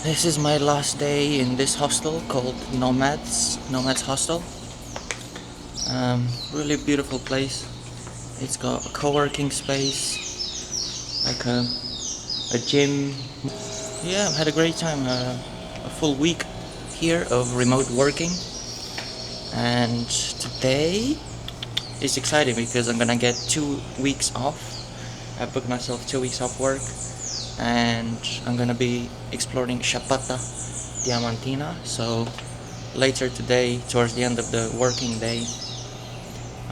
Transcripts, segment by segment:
This is my last day in this hostel called Nomad's Hostel. Really beautiful place. It's got a co-working space, like a gym. Yeah, I've had a great time. A full week here of remote working, and today is exciting because I'm gonna get 2 weeks off. I booked myself 2 weeks off work, and I'm gonna be exploring Chapada Diamantina. So later today, towards the end of the working day,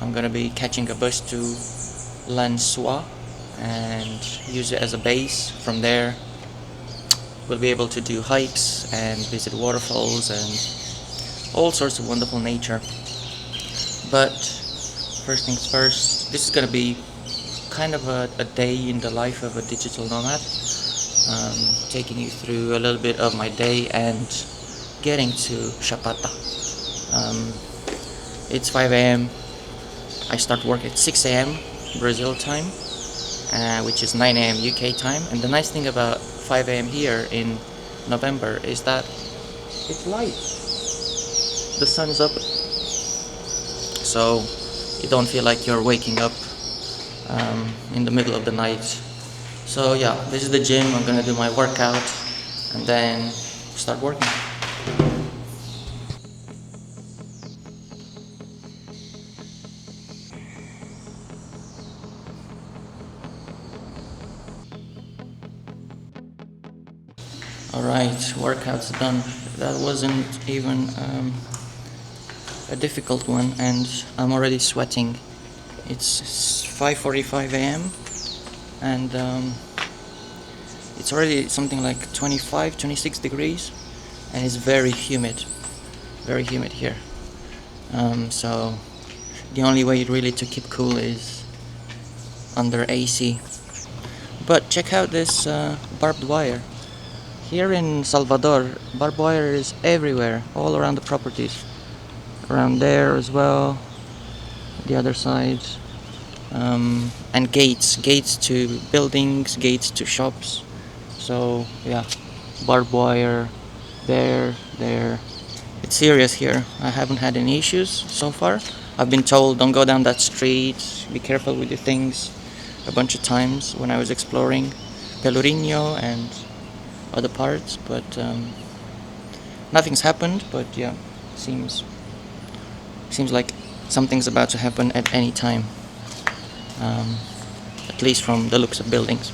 I'm gonna be catching a bus to Lencois and use it as a base. From there, we'll be able to do hikes and visit waterfalls and all sorts of wonderful nature. But first things first, this is gonna be kind of a day in the life of a digital nomad, taking you through a little bit of my day and getting to Chapada. It's 5 a.m. I start work at 6 a.m. Brazil time, which is 9 a.m. UK time. And the nice thing about 5 a.m. here in November is that it's light. The sun's up, so you don't feel like you're waking up in the middle of the night. So yeah, this is the gym. I'm gonna do my workout and then start working. Alright, workout's done. That wasn't even a difficult one, and I'm already sweating. It's 5:45 a.m. and it's already something like 25, 26 degrees, and it's very humid here. So the only way really to keep cool is under AC. But check out this barbed wire. Here in Salvador, barbed wire is everywhere, all around the properties. Around there as well, the other side. And gates to buildings, gates to shops. So yeah, barbed wire, there. It's serious here. I haven't had any issues so far. I've been told don't go down that street, be careful with your things a bunch of times when I was exploring Pelourinho and other parts, but nothing's happened. But yeah, seems like something's about to happen at any time, at least from the looks of buildings.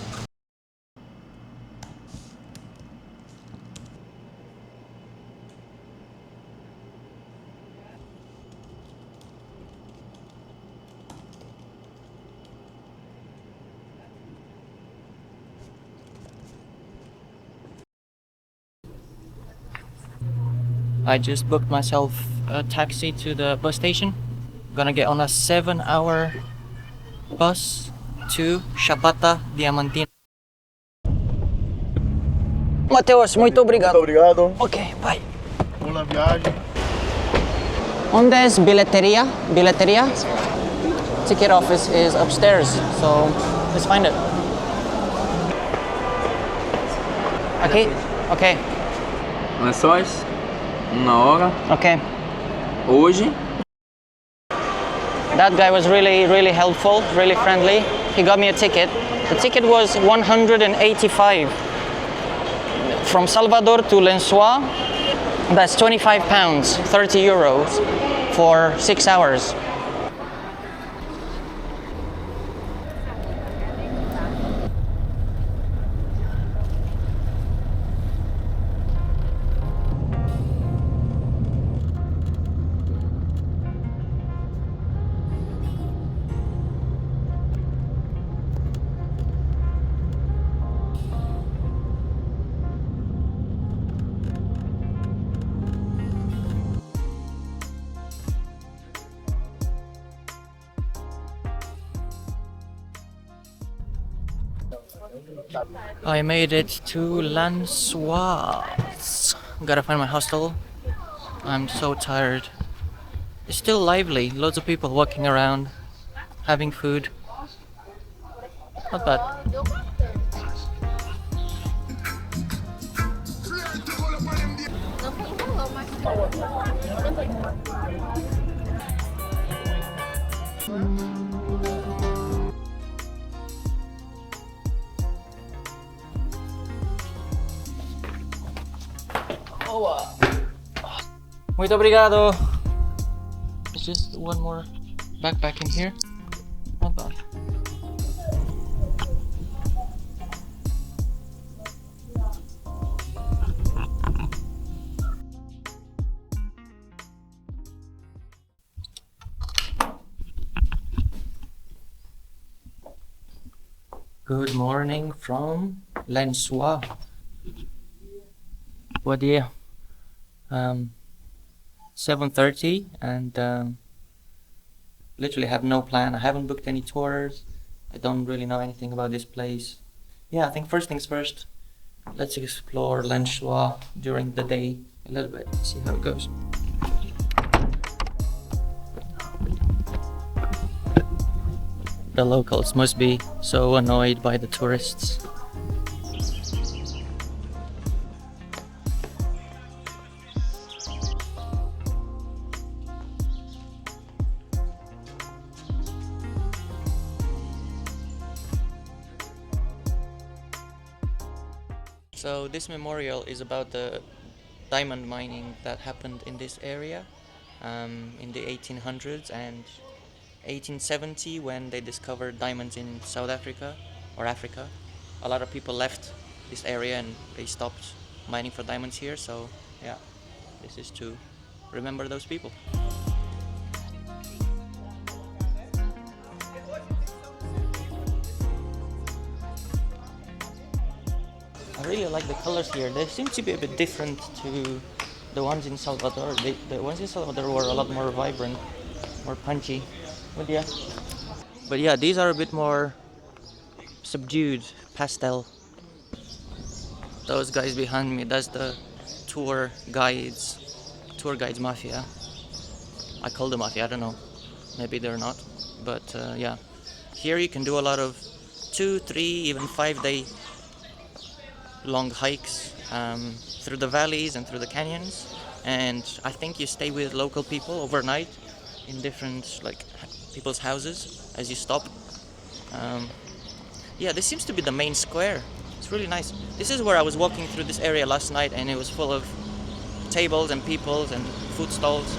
I just booked myself a taxi to the bus station. Gonna get on a 7-hour bus to Chapada Diamantina. Mateus, muito obrigado. Muito obrigado. Ok, bye. Boa viagem. Onde es bilhetería? Bilhetería? Ticket office is upstairs, so let's find it. Aqui? Ok. Lençóis, 1 hora. Okay. Hoje, That guy was really helpful, really friendly. He got me a ticket. The ticket was 185 from Salvador to Lencois. That's 25 pounds, 30 euros for 6 hours. I made it to Lencois. Gotta find my hostel. I'm so tired. It's still lively, loads of people walking around, having food. Not bad. Muito obrigado. There's just one more backpack in here. Not bad. Good morning from Lencois. What day? 7:30 and literally have no plan. I haven't booked any tours. I don't really know anything about this place. Yeah, I think first things first, let's explore Lencois during the day a little bit, see how it goes. The locals must be so annoyed by the tourists. So this memorial is about the diamond mining that happened in this area in the 1800s and 1870 when they discovered diamonds in South Africa or Africa. A lot of people left this area and they stopped mining for diamonds here, so yeah, this is to remember those people. I really like the colors here. They seem to be a bit different to the ones in Salvador. The ones in Salvador were a lot more vibrant, more punchy. But yeah, these are a bit more subdued, pastel. Those guys behind me, that's the tour guides mafia. I call them mafia, I don't know. Maybe they're not. But yeah, here you can do a lot of 2, 3, even 5 day long hikes through the valleys and through the canyons, and I think you stay with local people overnight in different people's houses as you stop. Yeah, this seems to be the main square. It's really nice. This is where I was walking through this area last night and it was full of tables and people and food stalls.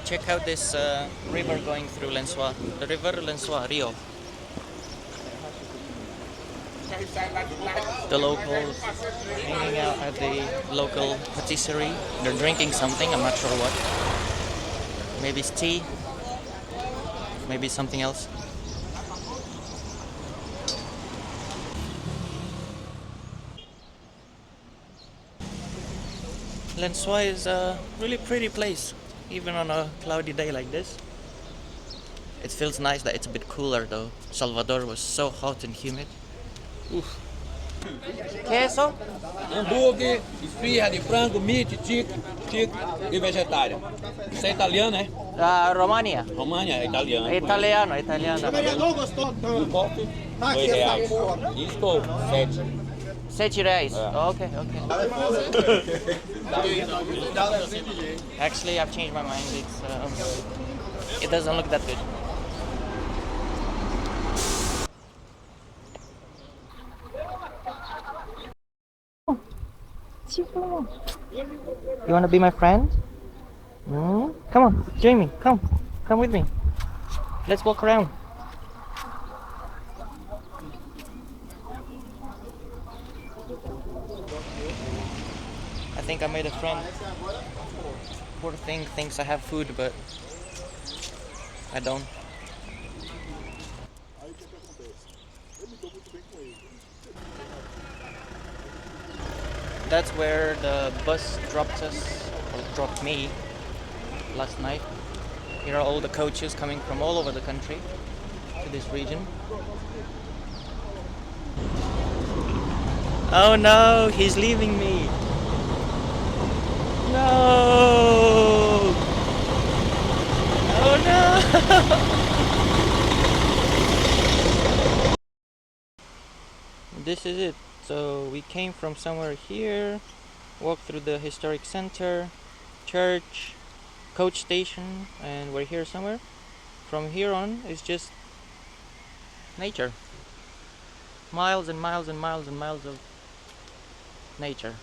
Check out this river going through Lencois, the river Lencois, Rio. The locals hanging out at the local patisserie. They're drinking something, I'm not sure what. Maybe it's tea, maybe something else. Lencois is a really pretty place, even on a cloudy day like this. It feels nice that it's a bit cooler though. Salvador was so hot and humid. Oof. Queso? Hambúrguer, esfirra de frango, meat, chicken e vegetária. Você é italiano, né? Romania. România é italiano. Italiano. O copo, R$2. Isto, 7. R$7. Okay. Actually, I've changed my mind. It doesn't look that good. You wanna be my friend? Come on, join me. Come with me. Let's walk around. I think I made a friend. Poor thing thinks I have food, but I don't. That's where the bus dropped us, or dropped me, last night. Here are all the coaches coming from all over the country to this region. Oh no, he's leaving me. No! Oh no! This is it. So we came from somewhere here, walked through the historic center, church, coach station, and we're here somewhere. From here on, it's just nature. Miles and miles and miles and miles of nature.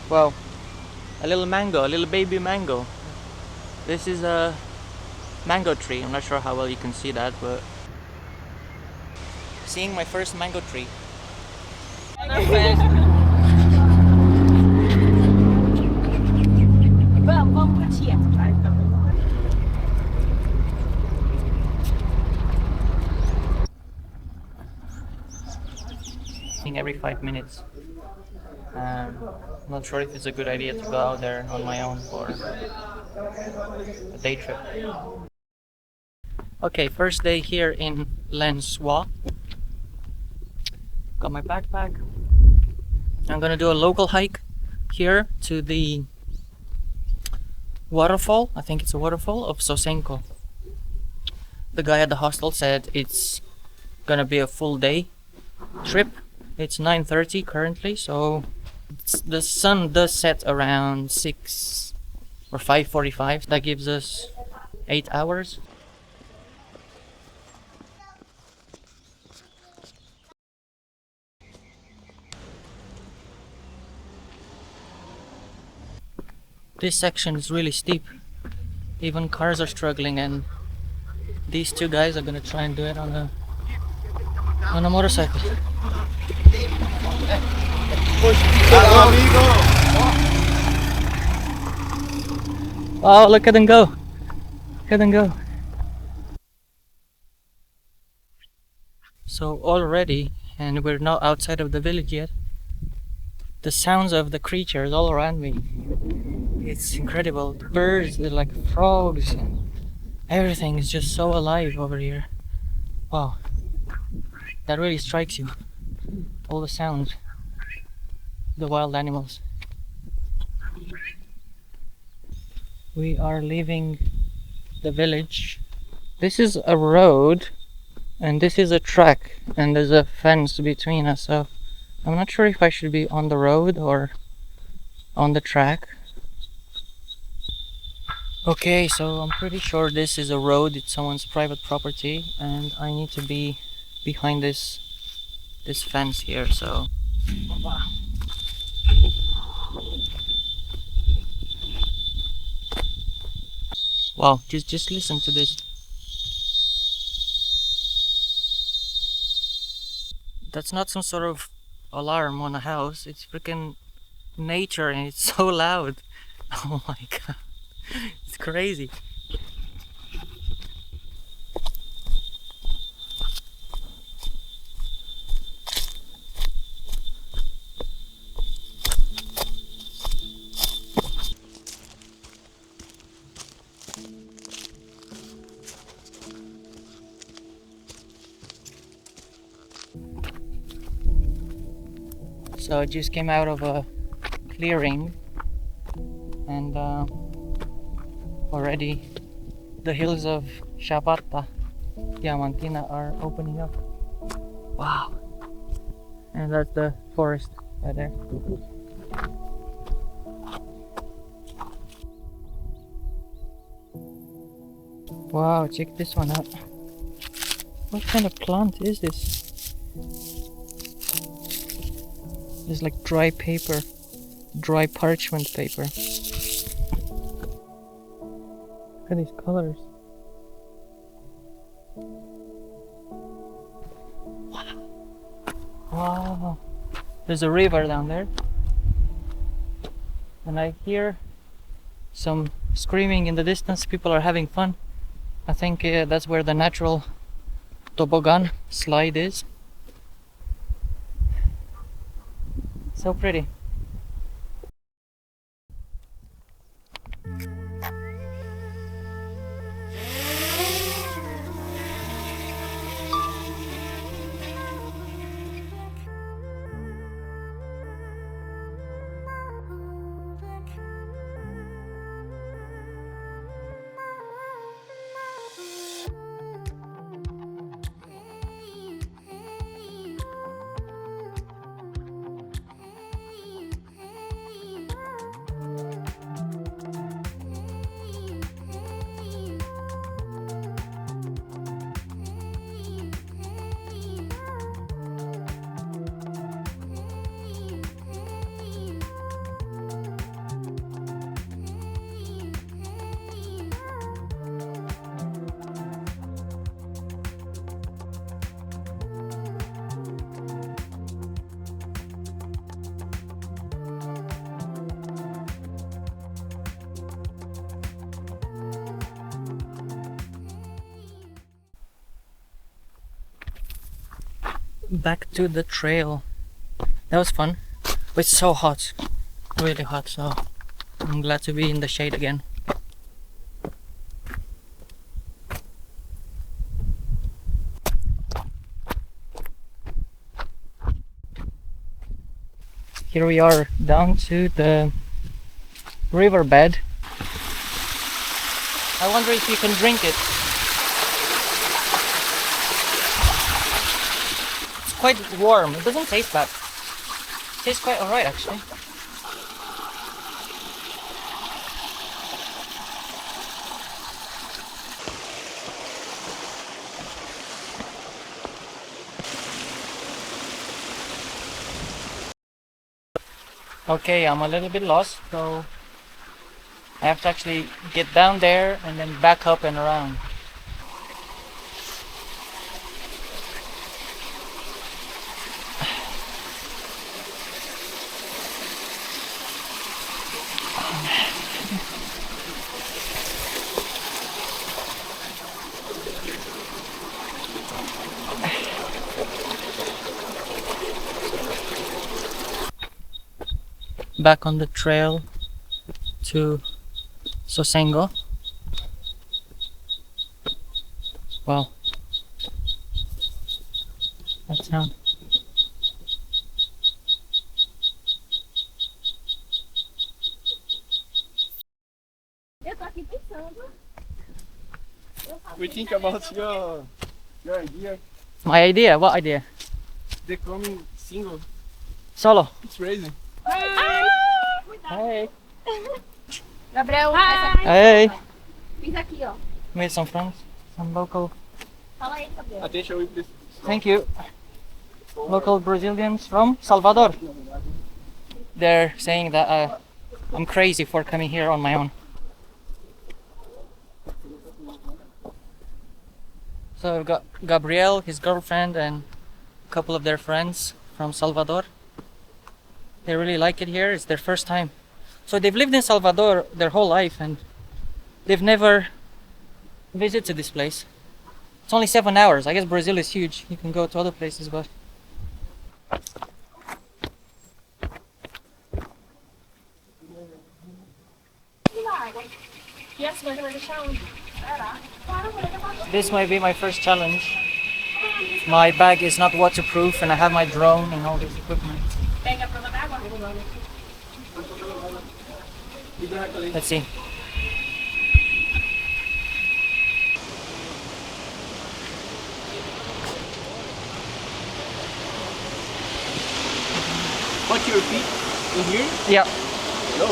Wow, a little mango, a little baby mango. This is a mango tree. I'm not sure how well you can see that, but seeing my first mango tree. Every 5 minutes. Not sure if it's a good idea to go out there on my own for a day trip. Okay, first day here in Lencois. Got my backpack. I'm gonna do a local hike here to the waterfall. I think it's a waterfall of Sossego. The guy at the hostel said it's gonna be a full day trip. It's 9:30 currently, so the sun does set around 6 or 5:45. That gives us 8 hours. This section is really steep. Even cars are struggling, and these two guys are gonna try and do it on a motorcycle. Oh, look at them go! Look at them go! So already, and we're not outside of the village yet, the sounds of the creatures all around me. It's incredible. The birds, they're like frogs. Everything is just so alive over here. Wow. That really strikes you. All the sounds. The wild animals. We are leaving the village. This is a road and this is a track, and there's a fence between us, so I'm not sure if I should be on the road or on the track. Okay, so I'm pretty sure this is a road. It's someone's private property, and I need to be behind this fence here. So wow, just listen to this. That's not some sort of alarm on a house. It's freaking nature, and it's so loud. Oh my god, it's crazy. So I just came out of a clearing, and already the hills of Chapada Diamantina are opening up. Wow. And that's the forest right there. Wow, check this one out. What kind of plant is this? It's like dry paper, dry parchment paper. Look at these colors. Wow. There's a river down there. And I hear some screaming in the distance. People are having fun. I think that's where the natural toboggan slide is. So pretty. back to the trail. That was fun. But it's so hot. Really hot, so I'm glad to be in the shade again. Here we are down to the riverbed. I wonder if you can drink it. It's quite warm. It doesn't taste bad. It tastes quite alright actually. Okay, I'm a little bit lost, so I have to actually get down there and then back up and around. Back on the trail to Sossego. Wow, that sound. We think about your idea, My idea? What idea? the coming single. Solo. It's crazy. Hey. Gabriel, Hey. fiz aqui, ó. Made some friends, some local. Fala aí, Gabriel. Attention with this. Thank you. Local Brazilians from Salvador. They're saying that I'm crazy for coming here on my own. So we've got Gabriel, his girlfriend, and a couple of their friends from Salvador. They really like it here. It's their first time. So they've lived in Salvador their whole life and they've never visited this place. It's only 7 hours. I guess Brazil is huge. You can go to other places, but Yes, mas vai deixar onde? this might be my first challenge. My bag is not waterproof and I have my drone and all this equipment. Pega a prova d'água? Let's see. Put your feet in here. Yeah, No.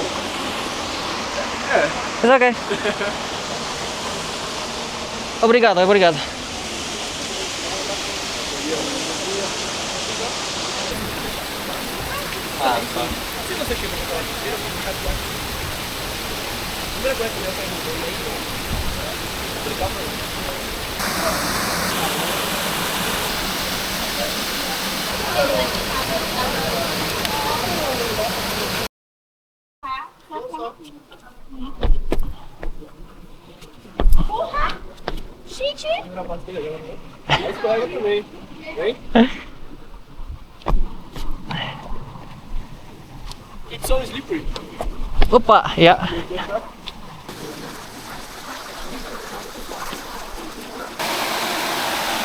it's okay. Obrigado, obrigado. Gente! Mas pega também. Vem. It's so slippery. Opa, yeah.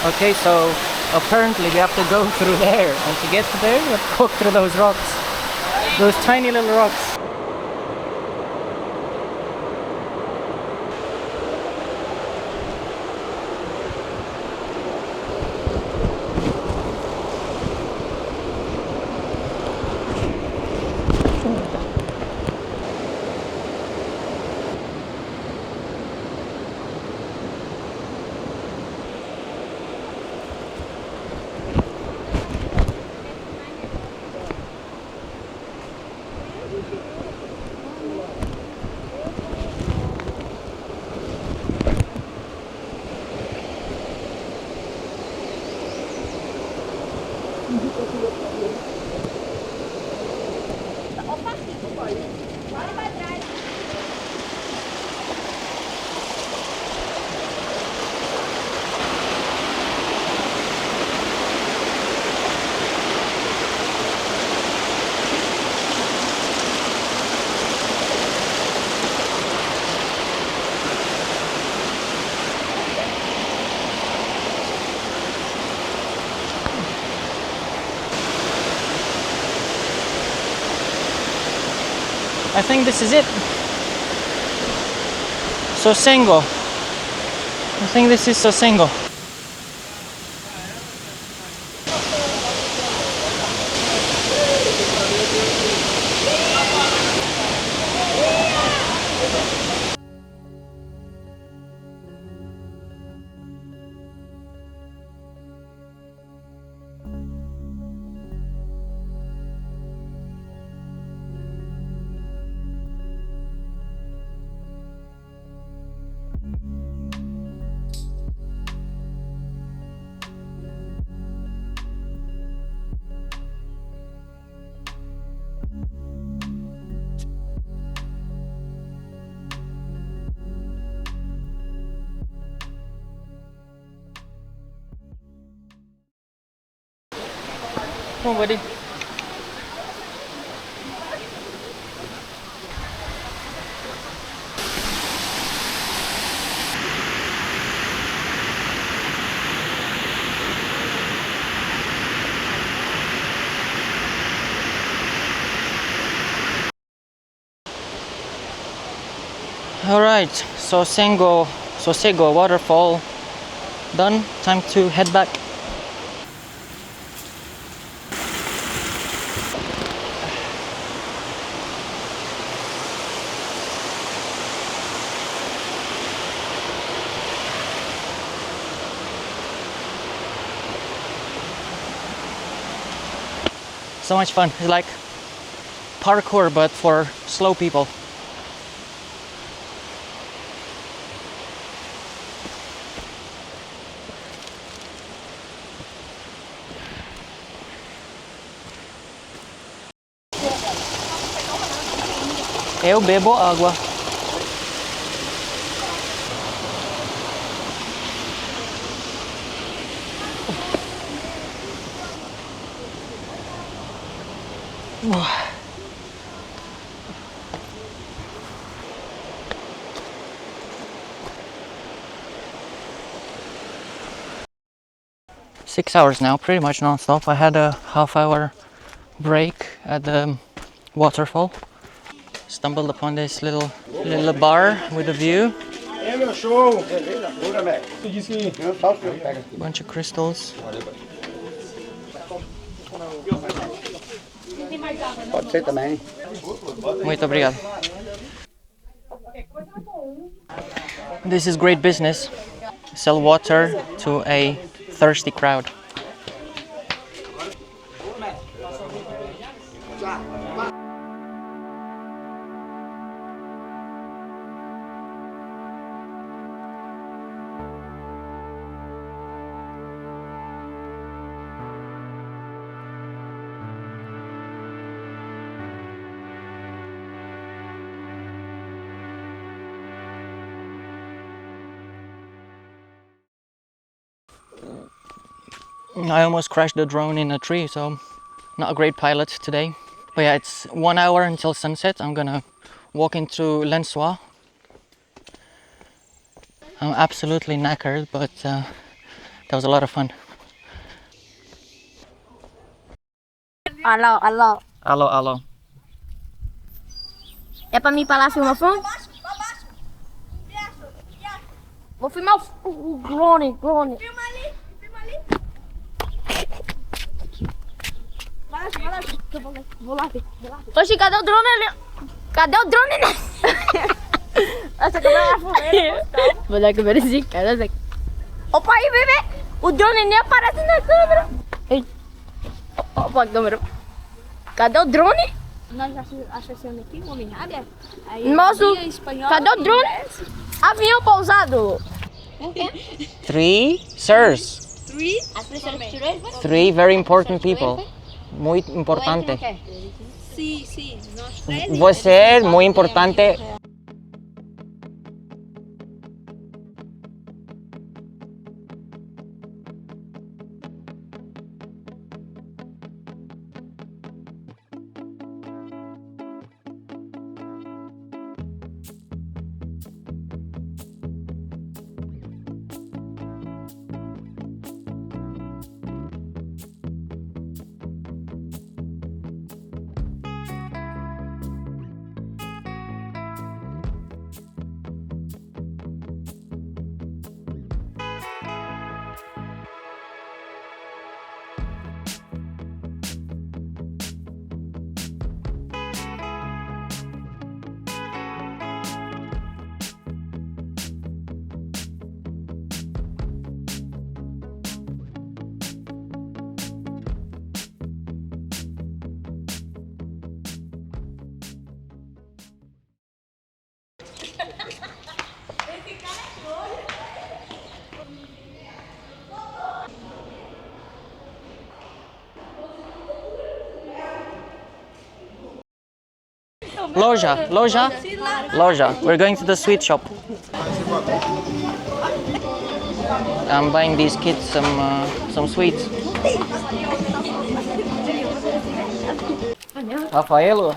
Okay, so apparently we have to go through there, and to get to there, we have to walk through those rocks. Those tiny little rocks. I think this is it. Sossego. I think this is Sossego. Come on, buddy. All right, Sossego waterfall done. Time to head back. So much fun. It's like parkour but for slow people. Eu bebo água. Six hours now, pretty much non-stop. I had a half-hour break at the waterfall. Stumbled upon this little bar with a view. Bunch of crystals. Pode ser também. Muito obrigado. This is great business. Sell water to a thirsty crowd. I almost crashed the drone in a tree, so not a great pilot today. But yeah, it's 1 hour until sunset. I'm gonna walk into Lencois. I'm absolutely knackered, but that was a lot of fun. Alô, alô. Alô, alô. É pra mim parar filmar fundo? Vou filmar o drone. Filma ali. Vai lá, vou lá ver. Oxi, cadê o drone ali? Cadê o drone, né? Essa câmera é fogueira. Vou dar a câmera assim, cara. Opa, aí, bebê. O drone nem aparece na câmera. Ei. Opa, a câmera. Cadê o drone? Nós achamos aqui uma minhada. Moço, cadê o drone? Avião pousado. Three sirs. Three very important people. Muito importante. Sim, nós Você é muito importante. Loja, loja, loja. We're going to the sweet shop. I'm buying these kids some sweets. Rafaelo.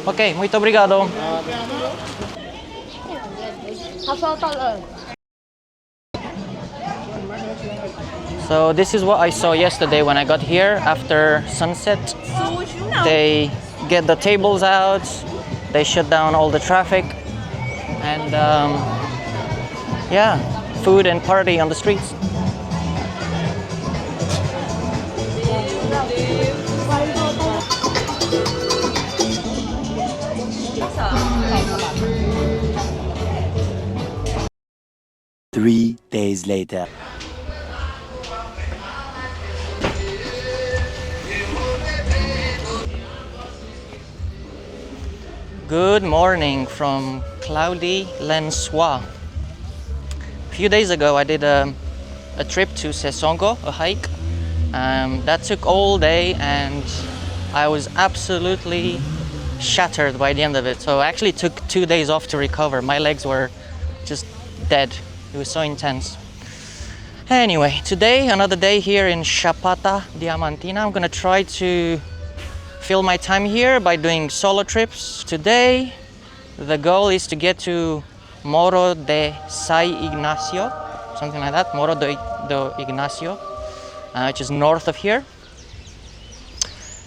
Ok, muito obrigado. So this is what I saw yesterday when I got here after sunset. They get the tables out, they shut down all the traffic, and yeah, food and party on the streets. Three days later. Good morning from cloudy Lencois. A few days ago I did a trip to Sossego, a hike. That took all day and I was absolutely shattered by the end of it. So I actually took 2 days off to recover. My legs were just dead. It was so intense. Anyway, today, another day here in Chapada Diamantina. I'm gonna try to fill my time here by doing solo trips. Today, the goal is to get to Morro de Inacio, something like that, Morro de Inacio, which is north of here.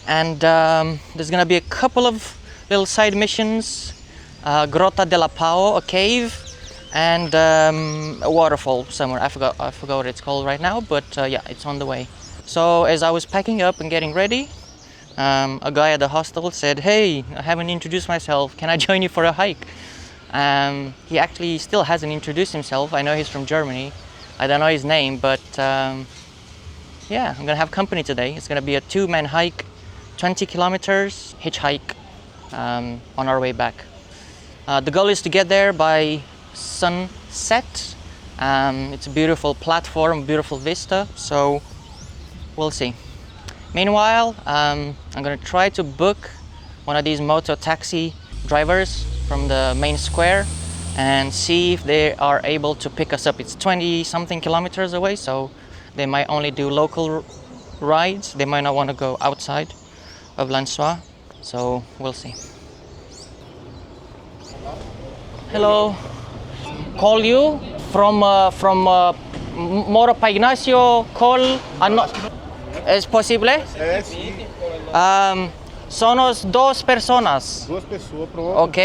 And there's gonna be a couple of little side missions, Grota de Lapao, a cave, and a waterfall somewhere. I forgot what it's called right now, but yeah, it's on the way. So as I was packing up and getting ready, a guy at the hostel said, "Hey, I haven't introduced myself. Can I join you for a hike?" He actually still hasn't introduced himself. I know he's from Germany. I don't know his name, but yeah, I'm gonna have company today. It's gonna be a 2-man hike, 20 kilometers, hitchhike on our way back. The goal is to get there by sunset. It's a beautiful platform, beautiful vista, so we'll see. Meanwhile, I'm gonna try to book one of these moto taxi drivers from the main square and see if they are able to pick us up. It's 20 something kilometers away, so they might only do local rides. They might not want to go outside of Lencois, so we'll see. Hello, call you from Morro pa Inacio, call. ¿Es posible? Sí. Somos 2 personas. 2 pessoas, pronto. Ok.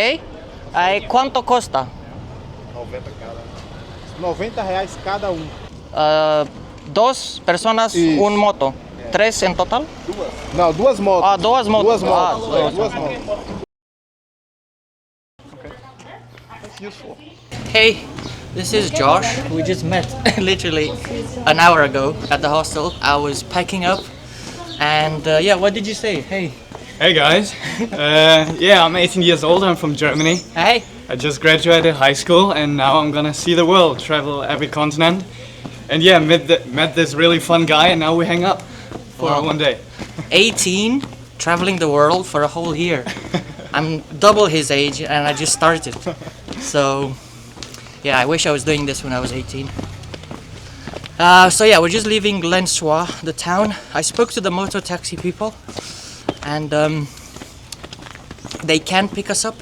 ¿Cuánto costa? 90 cada. R$90 cada um. 2 personas, Isso. un moto. 3 en total? Não, 2 motos. Ah, 2 motos. 2 motos. 2 motos. Hey, this is Josh. We just met literally an hour ago at the hostel. I was packing up and yeah, what did you say? Hey. Hey guys, yeah, I'm 18 years old, I'm from Germany. Hey. I just graduated high school and now I'm gonna see the world, travel every continent. And yeah, met this really fun guy and now we hang up for Wow. 1 day. 18, traveling the world for a whole year. I'm double his age and I just started. So yeah, I wish I was doing this when I was 18. So yeah, we're just leaving Lencois, the town. I spoke to the moto taxi people and they can pick us up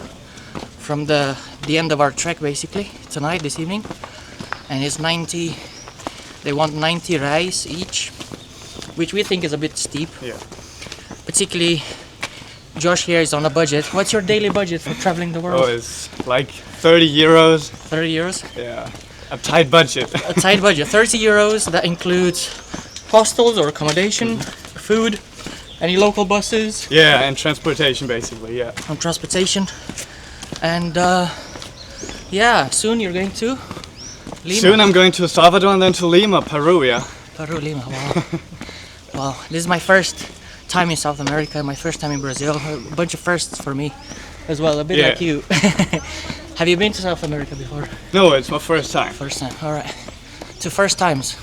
from the end of our trek basically tonight, this evening. And it's 90, they want 90 reais each, which we think is a bit steep. Yeah. Particularly Josh here is on a budget. What's your daily budget for traveling the world? Oh, it's like 30 euros. 30 euros? Yeah, a tight budget. A tight budget. 30 euros, that includes hostels or accommodation, food, any local buses. Yeah, and transportation basically, yeah. And transportation. And yeah, soon you're going to Lima. Soon I'm going to Salvador and then to Lima, Peru, yeah. Peru, Lima, wow. Wow, this is my first time in South America, my first time in Brazil. A bunch of firsts for me as well, a bit Yeah. like you. Have you been to South America before? No, it's my first time. First time, alright. 2 first times.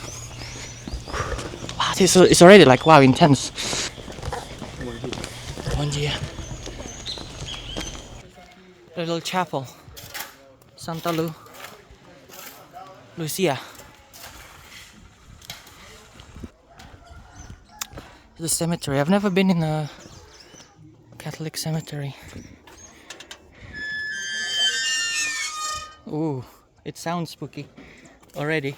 Wow, it's already like, wow, intense. Bom dia. Little chapel. Santa Lucia. The cemetery. I've never been in a Catholic cemetery. Ooh, it sounds spooky already.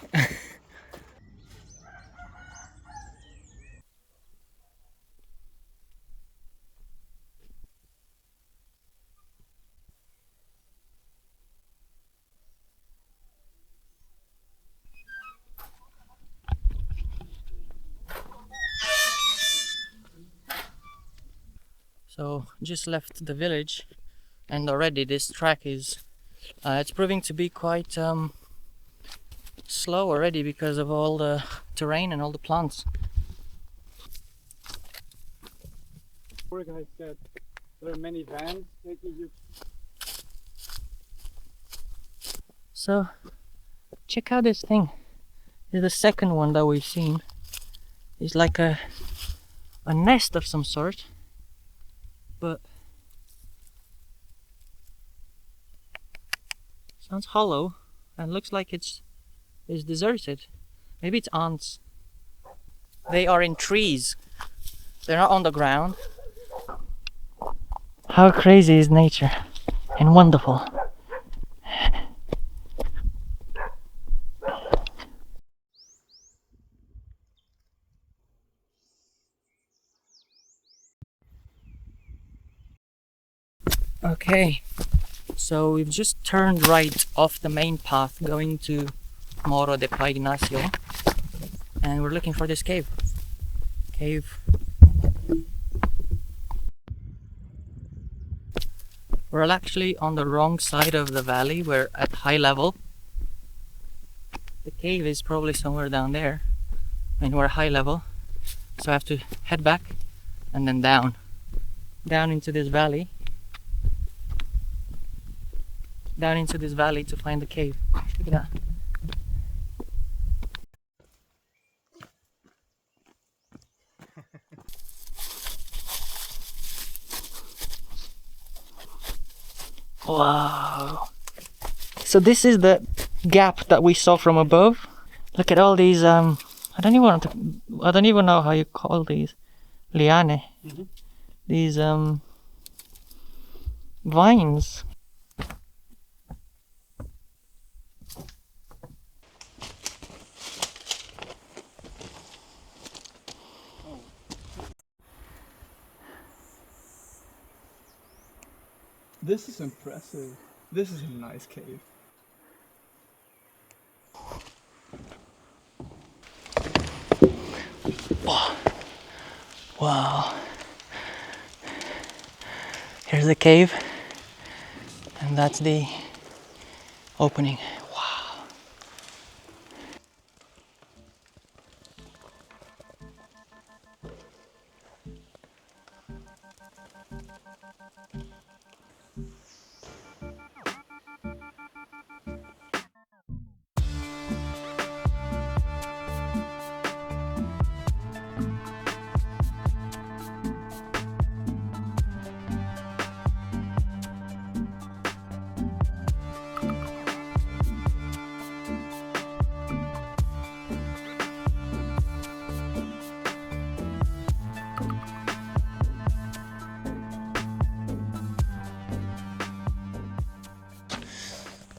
So just left the village, and already this track is it's proving to be quite slow already because of all the terrain and all the plants. Poor guy said there are many vans taking you. So check out this thing. This is the second one that we've seen. It's like a nest of some sort, but sounds hollow and looks like it's deserted. Maybe it's ants. They are in trees. They're not on the ground. How crazy is nature and wonderful. Okay, so we've just turned right off the main path going to Morro de Inacio, and we're looking for this cave. We're actually on the wrong side of the valley. We're at high level. The cave is probably somewhere down there, and we're high level, so I have to head back and then down into this valley. Down into this valley to find the cave. Look at that. Wow. So this is the gap that we saw from above. Look at all these I don't even know how you call these. Liane. Mm-hmm. These vines. This is impressive. This is a nice cave. Wow. Here's the cave, and that's the opening. Wow.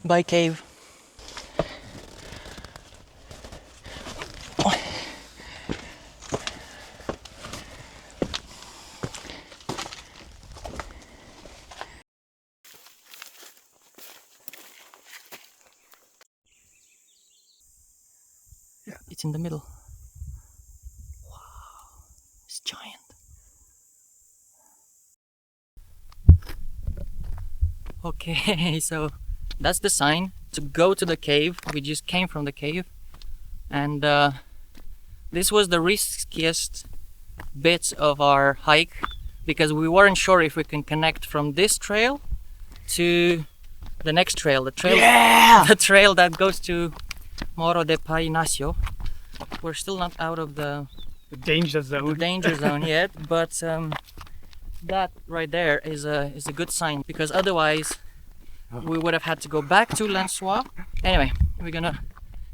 Bye, cave. Yeah, it's in the middle. Wow, it's giant. Okay, so that's the sign to go to the cave. We just came from the cave, and this was the riskiest bit of our hike because we weren't sure if we can connect from this trail to the next trail, the trail that goes to Morro de Inacio. We're still not out of the danger zone. Yet, but that right there is a good sign, because otherwise we would have had to go back to Lencois. Anyway, we're gonna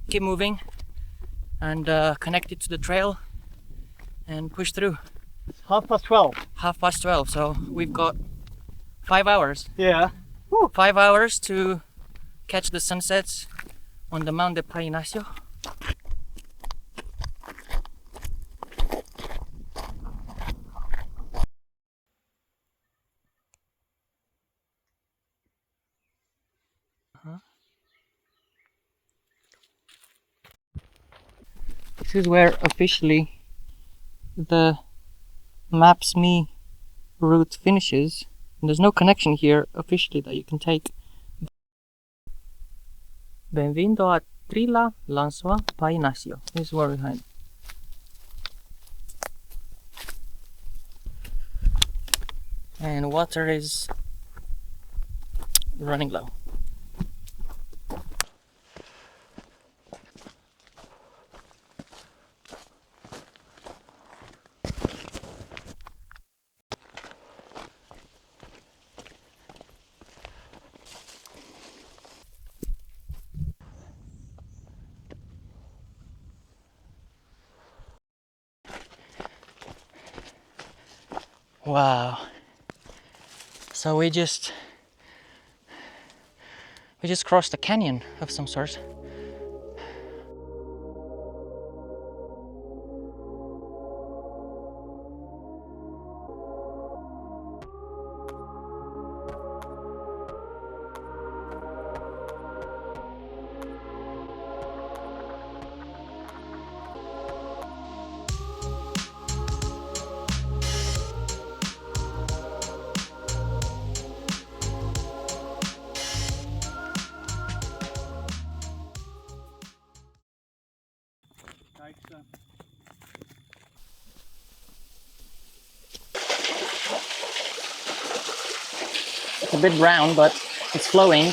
keep moving and connect it to the trail and push through. 12:30. 12:30, so we've got 5 hours. Yeah. 5 hours to catch the sunsets on the Mount de Inacio. This is where officially the Maps.me route finishes. And there's no connection here officially that you can take. Benvindo a Trila Lencois pa Inacio. This is where we're heading. And water is running low. Wow. So we just crossed a canyon of some sort. It's a bit brown, but it's flowing.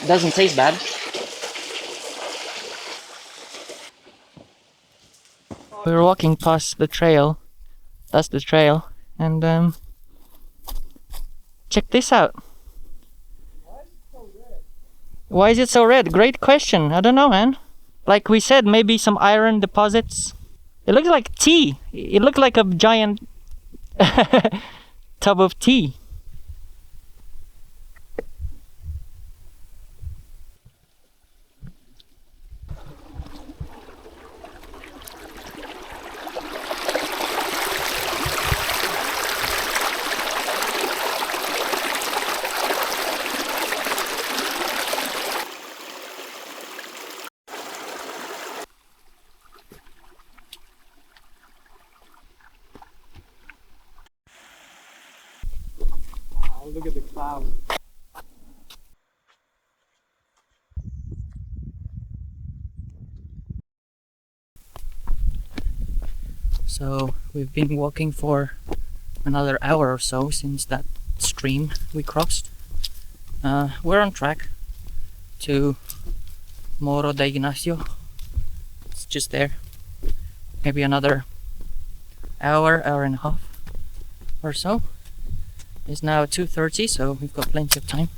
It doesn't taste bad. We were walking past the trail. That's the trail. And check this out. Why is it so red? Great question. I don't know, man. Like we said, maybe some iron deposits. It looks like tea. It looked like a giant tub of tea. Look at the clouds. So we've been walking for another hour or so since that stream we crossed. We're on track to Morro de Inacio. It's just there. Maybe another hour and a half or so. It's now 2:30, so we've got plenty of time.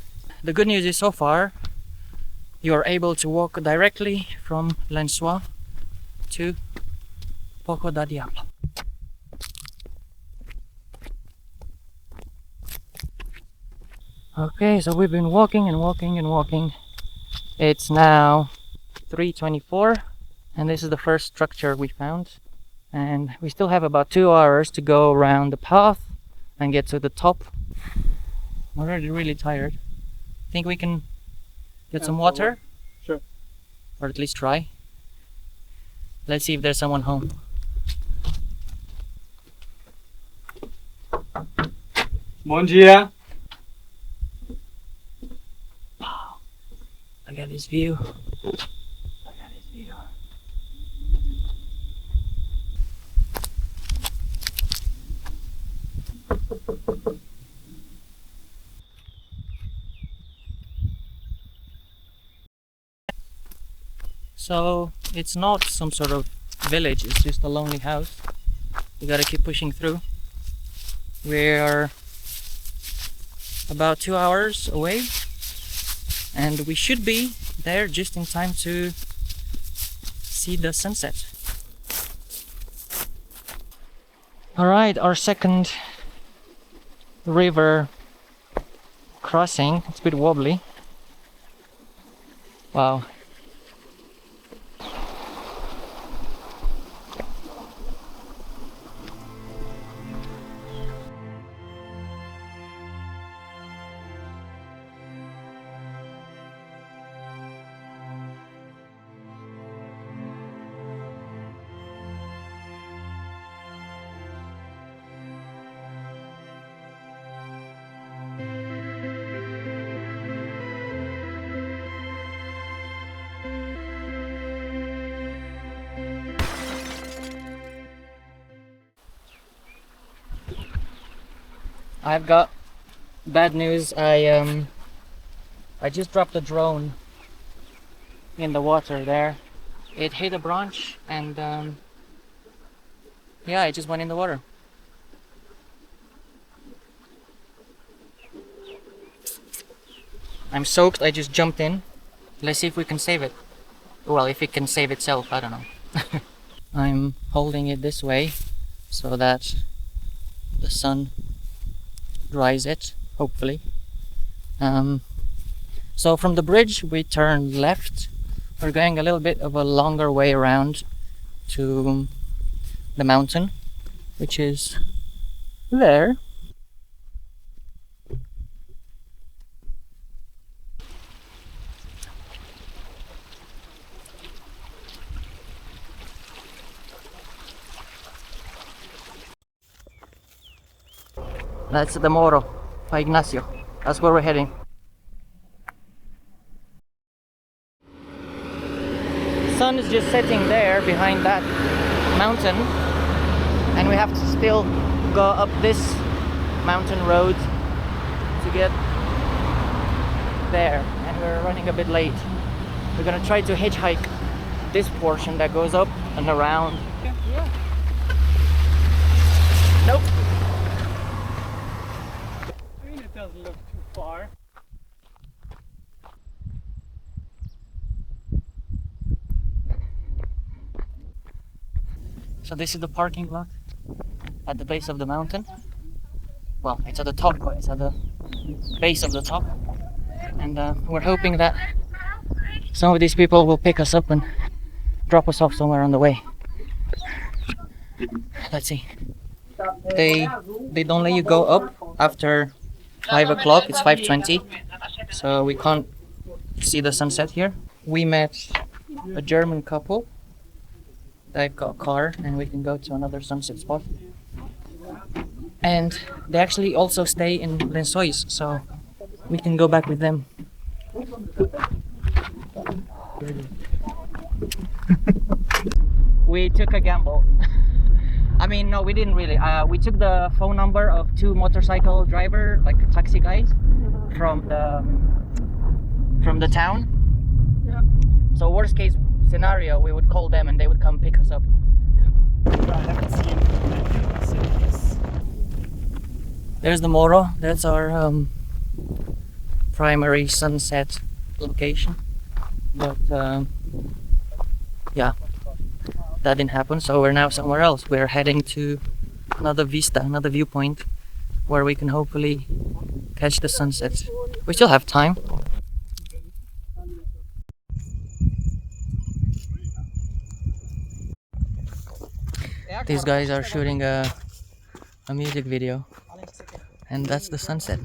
The good news is so far you are able to walk directly from Lencois to Chapada Diamantina. Okay, so we've been walking and walking and walking. It's now 3:24 and this is the first structure we found. And we still have about 2 hours to go around the path and get to the top. I'm already really tired. Think we can get some water? Sure. Or at least try. Let's see if there's someone home. Bom dia. Wow. Look at this view. Look at this view. So it's not some sort of village is just a lonely house. We gotta keep pushing through. We're about 2 hours away, and we should be there just in time to see the sunset. Alright, our second river crossing. It's a bit wobbly. Wow. I've got bad news. I just dropped a drone in the water there. It hit a branch and yeah, it just went in the water. I'm soaked. I just jumped in. Let's see if we can save it. Well, if it can save itself, I don't know. I'm holding it this way so that the sun dries it, hopefully. So from the bridge we turn left. We're going a little bit of a longer way around to the mountain, which is there. That's the Morro by Inacio. That's where we're heading. The sun is just setting there behind that mountain, and we have to still go up this mountain road to get there, and we're running a bit late. We're gonna try to hitchhike this portion that goes up and around. Yeah. Nope. It doesn't look too far. So this is the parking lot at the base of the mountain. Well, it's at the top, but it's at the base of the top. And we're hoping that some of these people will pick us up and drop us off somewhere on the way. Let's see. They don't let you go up after 5 o'clock. It's 5:20, so we can't see the sunset here. We met a German couple. They've got a car and we can go to another sunset spot. And they actually also stay in Lencois, so we can go back with them. We took a gamble. I mean, no, we didn't really. We took the phone number of 2 motorcycle driver, like taxi guys, from the town. Yeah. So worst case scenario, we would call them and they would come pick us up. I haven't seen this. There's the Morro. That's our primary sunset location. But yeah, that didn't happen, so we're now somewhere else. We're heading to another vista, another viewpoint, where we can hopefully catch the sunset. We still have time. These guys are shooting a music video, and that's the sunset.